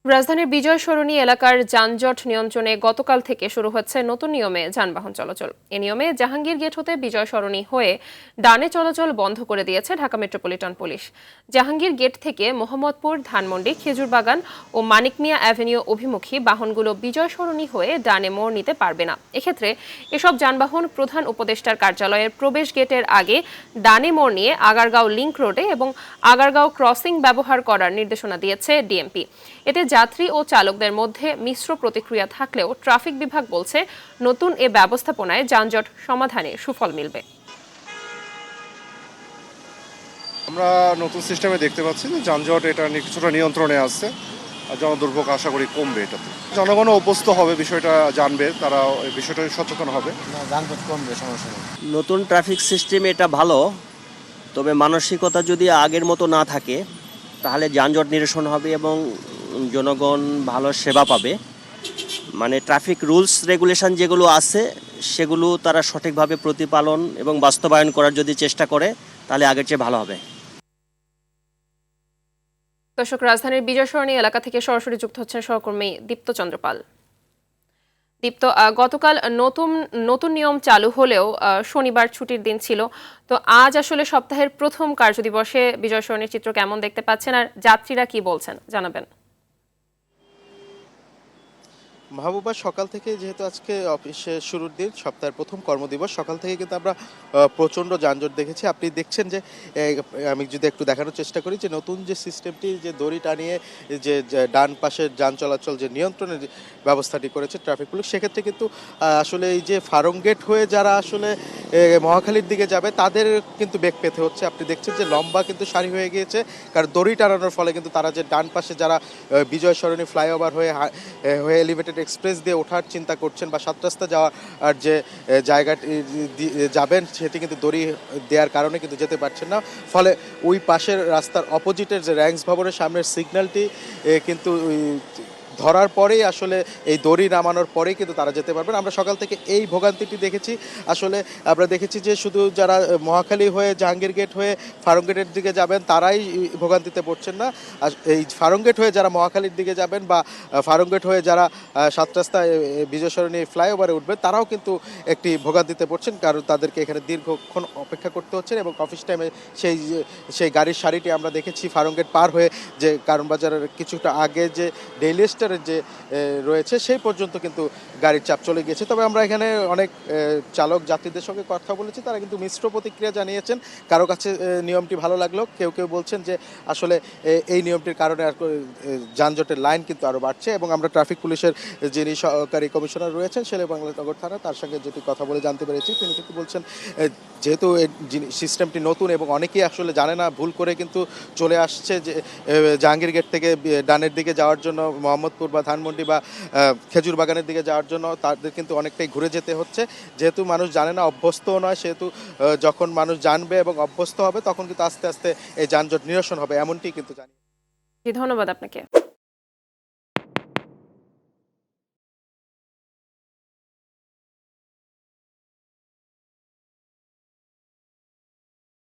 রাজধানীর বিজয় সরণি এলাকার যানজট নিয়ন্ত্রণে গতকাল থেকে শুরু হচ্ছে নতুন নিয়মে যানবাহন চলাচল। এ নিয়মে জাহাঙ্গীর গেট হতে বিজয় সরণি হয়ে ডানে চলাচল বন্ধ করে দিয়েছে Dhaka metropolitan police. Jahangir gate থেকে মোহাম্মদপুর, ধানমন্ডি, খেজুরবাগান ও মানিক মিয়া অ্যাভিনিউ অভিমুখী বাহনগুলো বিজয় সরণি হয়ে ডানে মোড় নিতে পারবে না। এক্ষেত্রে এসব যানবাহন প্রধান উপদেষ্টার কার্যালয়ের প্রবেশ গেটের আগে ডানে মোড় নিয়ে আগারগাঁও লিংক রোডে এবং আগারগাঁও ক্রসিং ব্যবহার করার নির্দেশনা দিয়েছে ডিএমপি। এতে যাত্রী ও চালকদের মধ্যে মিশ্র প্রতিক্রিয়া থাকলেও ট্রাফিক বিভাগ বলছে নতুন এ ব্যবস্থাপনায় যানজট সমাধানে সুফল মিলবে। আমরা নতুন সিস্টেমে দেখতে পাচ্ছি যে যানজট এটা কিছুটা নিয়ন্ত্রণে আসছে, আর জনদুর্ভোগ আশা করি কমবে। এটাতে জনগণও অভ্যস্ত হবে, বিষয়টা জানবে, তারা এই বিষয়টা সচেতন হবে, যানজট কমবে, সমস্যা নেই। নতুন ট্রাফিক সিস্টেম এটা ভালো, তবে মানসিকতা যদি আগের মতো না থাকে তাহলে যানজট নিরসন হবে এবং জনগণ ভালো সেবা পাবে। মানে ট্রাফিক রুলস রেগুলেশন যেগুলো আছে সেগুলো তারা সঠিকভাবে প্রতিপালন এবং বাস্তবায়ন করার যদি চেষ্টা করে তাহলে আগের চেয়ে ভালো হবে। দর্শক, রাজধানীর বিজয় সরণি এলাকা থেকে সরাসরি যুক্ত হচ্ছেন সহকর্মী দীপ্ত চন্দ্রপাল। দীপ্ত, গতকাল নতুন নিয়ম চালু হলেও শনিবার ছুটির দিন ছিল, তো আজ আসলে সপ্তাহের প্রথম কার্যদিবসে বিজয় সরণির চিত্র কেমন দেখতে পাচ্ছেন আর যাত্রীরা কি বলছেন জানাবেন। মাহবুবা, সকাল থেকে যেহেতু আজকে অফিসে শুরুর দিন, সপ্তাহের প্রথম কর্মদিবস, সকাল থেকে কিন্তু আমরা প্রচণ্ড যানজট দেখেছি। আপনি দেখছেন যে আমি যদি একটু দেখানোর চেষ্টা করি যে নতুন যে সিস্টেমটি, যে দড়ি টানিয়ে যে ডান পাশের যান চলাচল যে নিয়ন্ত্রণের যে ব্যবস্থাটি করেছে ট্রাফিক পুলিশ, সেক্ষেত্রে কিন্তু আসলে এই যে ফার্মগেট হয়ে যারা আসলে মহাখালীর দিকে যাবে তাদের কিন্তু বেগ পেতে হচ্ছে। আপনি দেখছেন যে লম্বা কিন্তু সারি হয়ে গিয়েছে, কারণ দড়ি টানানোর ফলে কিন্তু তারা যে ডান পাশে যারা বিজয় সরণি ফ্লাইওভার হয়ে এলিভেটেড এক্সপ্রেস দিয়ে ওঠার চিন্তা করছেন বা সাত রাস্তা যাওয়ার আর যে জায়গাটি যাবেন সেটি কিন্তু দড়ি দেওয়ার কারণে কিন্তু যেতে পারছেন না। ফলে ওই পাশের রাস্তার অপোজিটের যে র্যাঙ্কস ভবনের সামনের সিগন্যালটি কিন্তু ধরার পরেই আসলে এই দড়ি নামানোর পরেই কিন্তু তারা যেতে পারবেন। আমরা সকাল থেকে এই ভোগান্তিটি দেখেছি। আসলে আমরা দেখেছি যে শুধু যারা মহাখালী হয়ে জাহাঙ্গীর গেট হয়ে ফার্মগেটের দিকে যাবেন তারাই ভোগান্তিতে পড়ছেন না, আর এই ফার্মগেট হয়ে যারা মহাখালীর দিকে যাবেন বা ফার্মগেট হয়ে যারা সাত রাস্তায় বিজয় সরণি ফ্লাইওভারে উঠবেন তারাও কিন্তু একটি ভোগান্তিতে পড়ছেন, কারণ তাদেরকে এখানে দীর্ঘক্ষণ অপেক্ষা করতে হচ্ছে এবং অফিস টাইমে সেই গাড়ির সারিটি আমরা দেখেছি ফার্মগেট পার হয়ে যে কারণ বাজারের কিছুটা আগে যে ডেইলি স্টারের যে রয়েছে সেই পর্যন্ত কিন্তু গাড়ির চাপ চলে গিয়েছে। তবে আমরা এখানে অনেক চালক যাত্রীদের সঙ্গে কথা বলেছি, তারা কিন্তু মিশ্র প্রতিক্রিয়া জানিয়েছেন। কারো কাছে নিয়মটি ভালো লাগলো, কেউ কেউ বলছেন যে আসলে এই নিয়মটির কারণে আর যানজটের লাইন কিন্তু আরও বাড়ছে। এবং আমরা ট্রাফিক পুলিশের যিনি সহকারী কমিশনার রয়েছেন শেরেবাংলা থানা, তার সঙ্গে যেটি কথা বলে জানতে পেরেছি, তিনি কিন্তু বলছেন যেহেতু সিস্টেমটি নতুন এবং অনেকেই আসলে জানে না, ভুল করে কিন্তু চলে আসছে যে জাহাঙ্গীর গেট থেকে ডানের দিকে যাওয়ার জন্য মোহাম্মদপুর বা ধানমন্ডি বা খেজুর বাগানের দিকে যাওয়ার জন্য তাদের কিন্তু অনেকটাই ঘুরে যেতে হচ্ছে। যেহেতু মানুষ জানে না, অভ্যস্তও নয়, সেহেতু যখন মানুষ জানবে এবং অভ্যস্ত হবে তখন কিন্তু আস্তে আস্তে এই যানজট নিরসন হবে, এমনটি কিন্তু জানি। ধন্যবাদ আপনাকে।